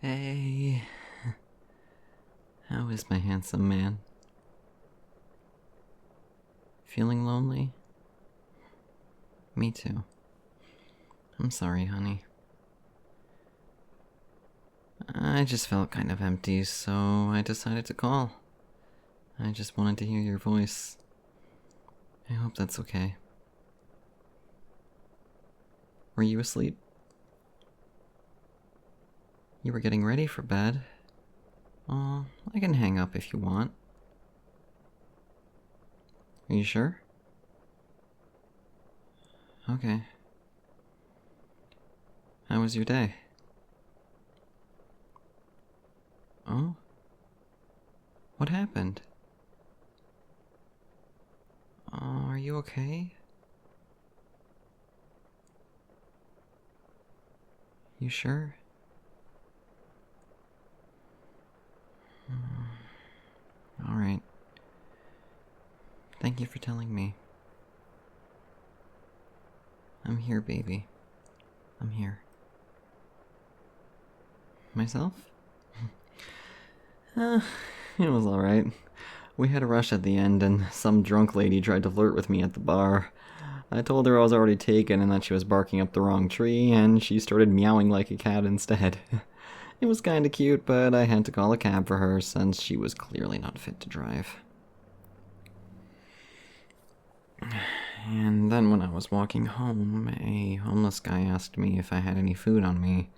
Hey, how is my handsome man? Feeling lonely? Me too. I'm sorry, honey. I just felt kind of empty, so I decided to call. I just wanted to hear your voice. I hope that's okay. Were you asleep? You were getting ready for bed. Oh, I can hang up if you want. Are you sure? Okay. How was your day? Oh? What happened? Oh, are you okay? You sure? Alright. Thank you for telling me. I'm here, baby. I'm here. Myself? Uh, it was alright. We had a rush at the end, and some drunk lady tried to flirt with me at the bar. I told her I was already taken and that she was barking up the wrong tree, and she started meowing like a cat instead. It was kinda cute, but I had to call a cab for her since she was clearly not fit to drive. And then when I was walking home, a homeless guy asked me if I had any food on me.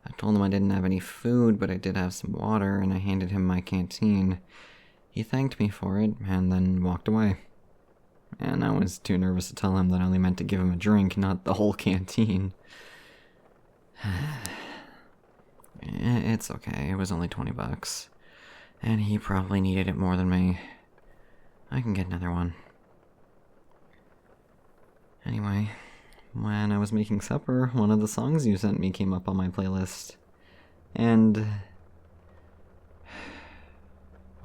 I told him I didn't have any food, but I did have some water, and I handed him my canteen. He thanked me for it, and then walked away. And I was too nervous to tell him that I only meant to give him a drink, not the whole canteen. It's okay, it was only $20. And he probably needed it more than me. I can get another one. Anyway, when I was making supper, one of the songs you sent me came up on my playlist. And...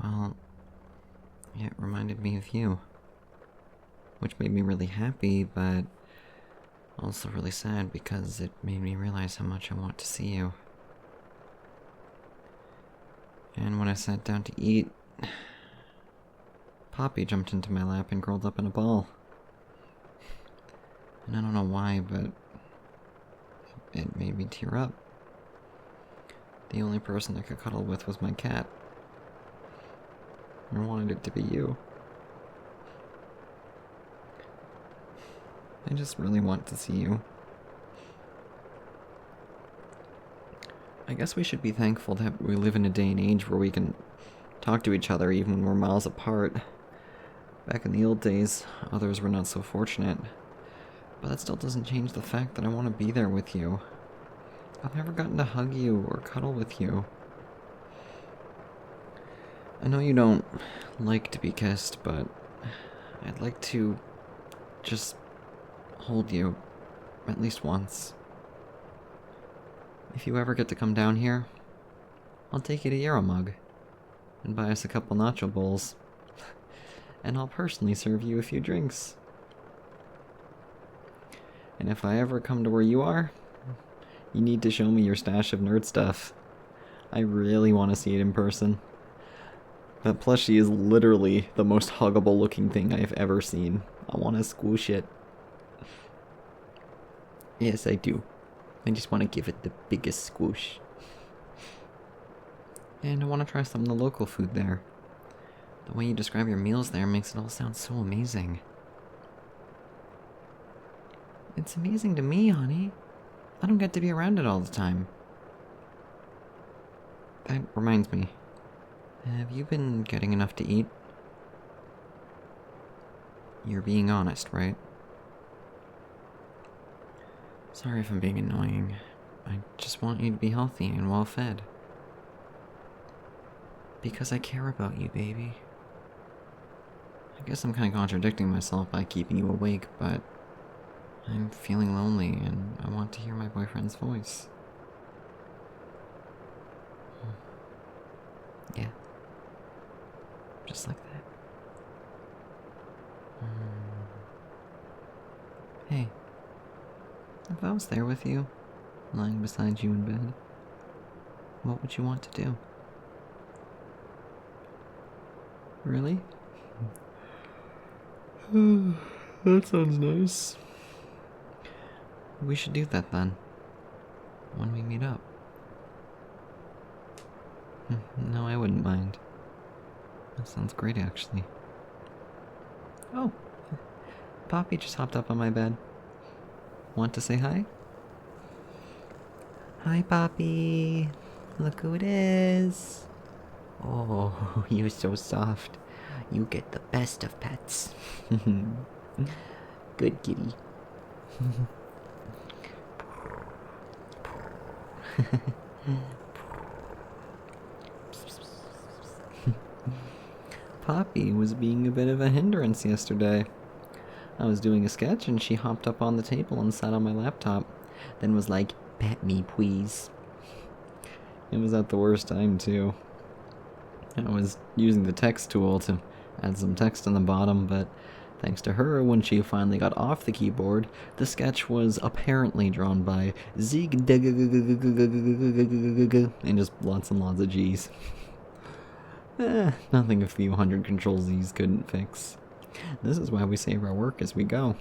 well, it reminded me of you. Which made me really happy, but also really sad because it made me realize how much I want to see you. And when I sat down to eat, Poppy jumped into my lap and curled up in a ball. And I don't know why, but it made me tear up. The only person I could cuddle with was my cat. I wanted it to be you. I just really want to see you. I guess we should be thankful that we live in a day and age where we can talk to each other even when we're miles apart. Back in the old days, others were not so fortunate. But that still doesn't change the fact that I want to be there with you. I've never gotten to hug you or cuddle with you. I know you don't like to be kissed, but I'd like to just hold you at least once. If you ever get to come down here, I'll take you to Euro Mug and buy us a couple nacho bowls. And I'll personally serve you a few drinks. And if I ever come to where you are, you need to show me your stash of nerd stuff. I really want to see it in person. That plushie is literally the most huggable looking thing I have ever seen. I want to squish it. Yes, I do. I just want to give it the biggest squish. And I want to try some of the local food there. The way you describe your meals there makes it all sound so amazing. It's amazing to me, honey. I don't get to be around it all the time. That reminds me. Have you been getting enough to eat? You're being honest, right? Sorry if I'm being annoying. I just want you to be healthy and well fed. Because I care about you, baby. I guess I'm kind of contradicting myself by keeping you awake, but I'm feeling lonely and I want to hear my boyfriend's voice. Yeah. Just like that. Hey. If I was there with you, lying beside you in bed, What would you want to do? Really? That sounds nice. We should do that then. When we meet up. No, I wouldn't mind. That sounds great, actually. Oh, Poppy just hopped up on my bed. Want to say hi? Hi, Poppy. Look who it is. Oh, you're so soft. You get the best of pets. Good kitty. Poppy was being a bit of a hindrance yesterday. I was doing a sketch and she hopped up on the table and sat on my laptop, then was like, "Pet me, please." It was at the worst time, too. I was using the text tool to add some text on the bottom, but thanks to her, when she finally got off the keyboard, the sketch was apparently drawn by Zig and just lots and lots of G's. Nothing a few hundred Control Z's couldn't fix. This is why we save our work as we go.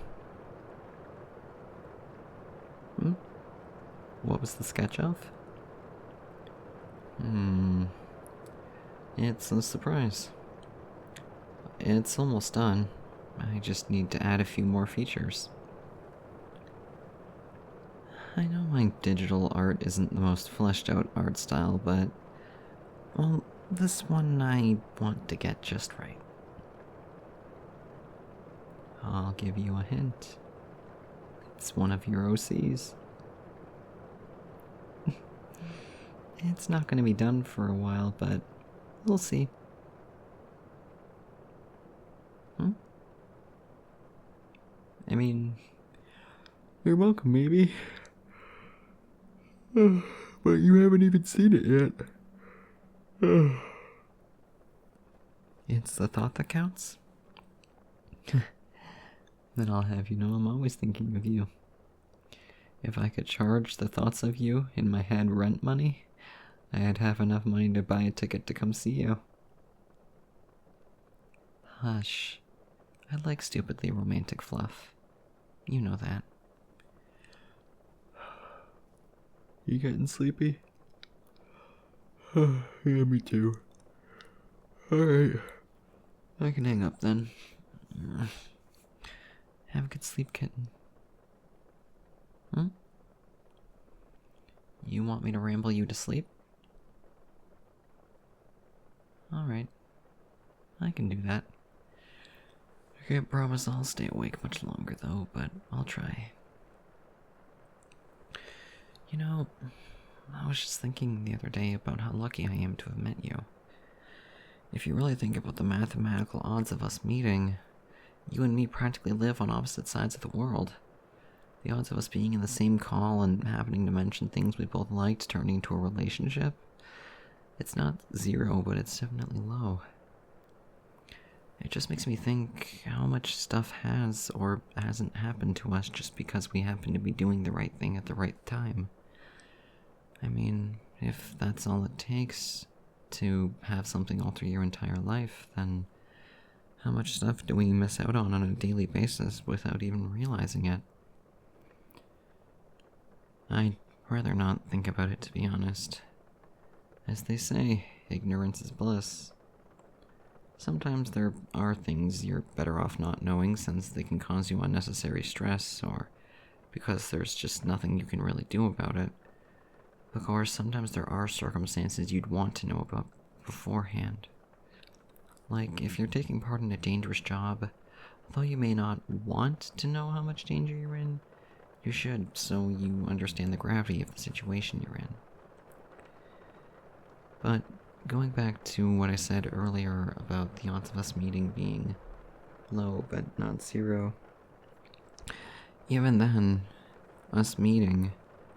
What was the sketch of? It's a surprise. It's almost done. I just need to add a few more features. I know my digital art isn't the most fleshed out art style, but, well, this one I want to get just right. I'll give you a hint. It's one of your OCs. It's not going to be done for a while, but we'll see. I mean, you're welcome, maybe. But you haven't even seen it yet. It's the thought that counts? Then I'll have you know I'm always thinking of you. If I could charge the thoughts of you in my head rent money, I'd have enough money to buy a ticket to come see you. Hush. I like stupidly romantic fluff. You know that. You getting sleepy? Yeah, me too. Alright. I can hang up then. Have a good sleep, kitten. You want me to ramble you to sleep? Alright. I can do that. I can't promise I'll stay awake much longer though, but I'll try. You know, I was just thinking the other day about how lucky I am to have met you. If you really think about the mathematical odds of us meeting, you and me practically live on opposite sides of the world. The odds of us being in the same call and happening to mention things we both liked turning into a relationship, it's not zero, but it's definitely low. It just makes me think how much stuff has or hasn't happened to us just because we happen to be doing the right thing at the right time. I mean, if that's all it takes to have something alter your entire life, then how much stuff do we miss out on a daily basis without even realizing it? I'd rather not think about it, to be honest. As they say, ignorance is bliss. Sometimes there are things you're better off not knowing since they can cause you unnecessary stress, or because there's just nothing you can really do about it. Of course, sometimes there are circumstances you'd want to know about beforehand. Like, if you're taking part in a dangerous job, although you may not want to know how much danger you're in, you should, so you understand the gravity of the situation you're in. But going back to what I said earlier about the odds of us meeting being low but not zero, even then, us meeting,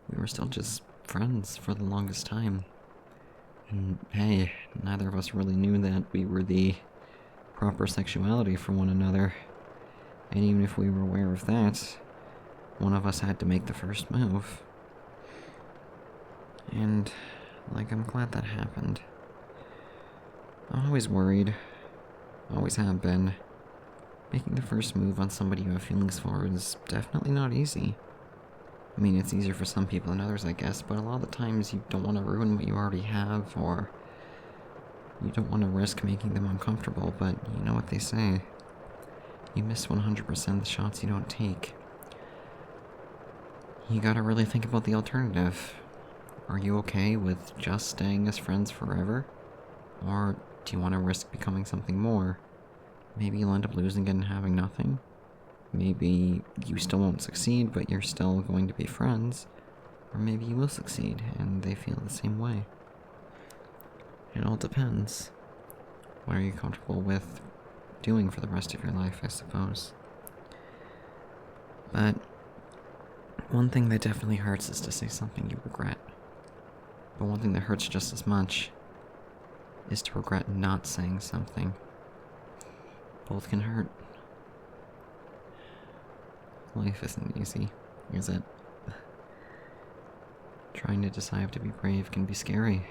we were still just friends for the longest time. And hey, neither of us really knew that we were the proper sexuality for one another. And even if we were aware of that, one of us had to make the first move. And Like, I'm glad that happened. I'm always worried. Always have been. Making the first move on somebody you have feelings for is definitely not easy. I mean, it's easier for some people than others, I guess, but a lot of the times you don't want to ruin what you already have, or you don't want to risk making them uncomfortable, but you know what they say. You miss 100% of the shots you don't take. You gotta really think about the alternative. Are you okay with just staying as friends forever? Or do you want to risk becoming something more? Maybe you'll end up losing it and having nothing. Maybe you still won't succeed, but you're still going to be friends. Or maybe you will succeed, and they feel the same way. It all depends. What are you comfortable with doing for the rest of your life, I suppose? But one thing that definitely hurts is to say something you regret. But one thing that hurts just as much is to regret not saying something. Both can hurt. Life isn't easy, is it? Trying to decide to be brave can be scary.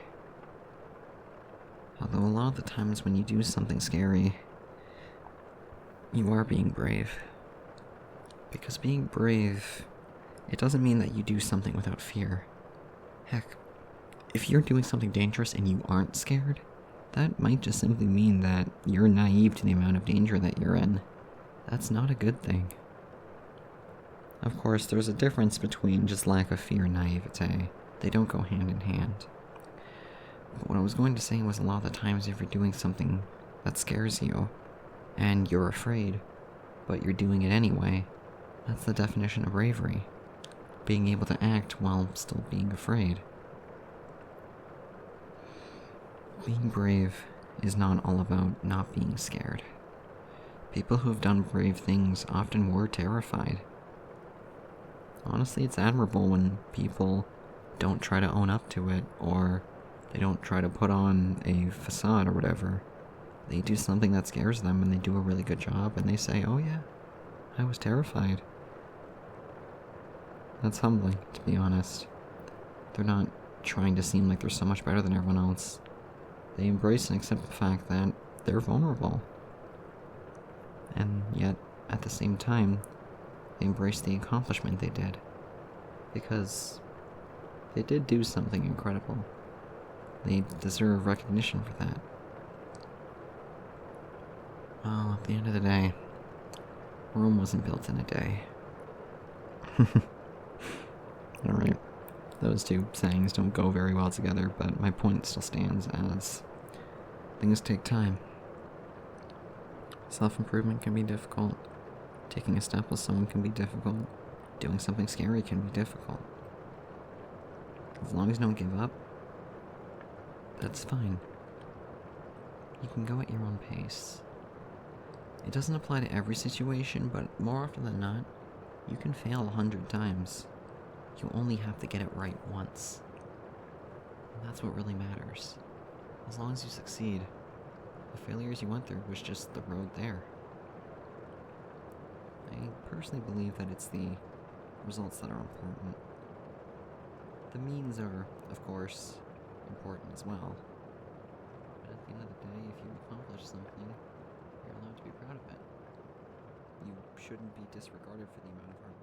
Although a lot of the times when you do something scary, you are being brave. Because being brave, it doesn't mean that you do something without fear. Heck, if you're doing something dangerous and you aren't scared, that might just simply mean that you're naive to the amount of danger that you're in. That's not a good thing. Of course, there's a difference between just lack of fear and naivete. They don't go hand in hand. But what I was going to say was a lot of the times if you're doing something that scares you, and you're afraid, but you're doing it anyway, that's the definition of bravery. Being able to act while still being afraid. Being brave is not all about not being scared. People who have done brave things often were terrified. Honestly, it's admirable when people don't try to own up to it, or they don't try to put on a facade or whatever. They do something that scares them and they do a really good job and they say, oh yeah, I was terrified. That's humbling, to be honest. They're not trying to seem like they're so much better than everyone else. They embrace and accept the fact that they're vulnerable. And yet, at the same time, they embrace the accomplishment they did. Because they did do something incredible. They deserve recognition for that. Well, at the end of the day, Rome wasn't built in a day. Alright, those two sayings don't go very well together, but my point still stands as things take time. Self-improvement can be difficult. Taking a step with someone can be difficult. Doing something scary can be difficult. As long as you don't give up, that's fine. You can go at your own pace. It doesn't apply to every situation, but more often than not, you can fail 100 times. You only have to get it right once. And that's what really matters. As long as you succeed, the failures you went through was just the road there. I personally believe that it's the results that are important. The means are, of course, important as well. But at the end of the day, if you accomplish something, you're allowed to be proud of it. You shouldn't be disregarded for the amount of hard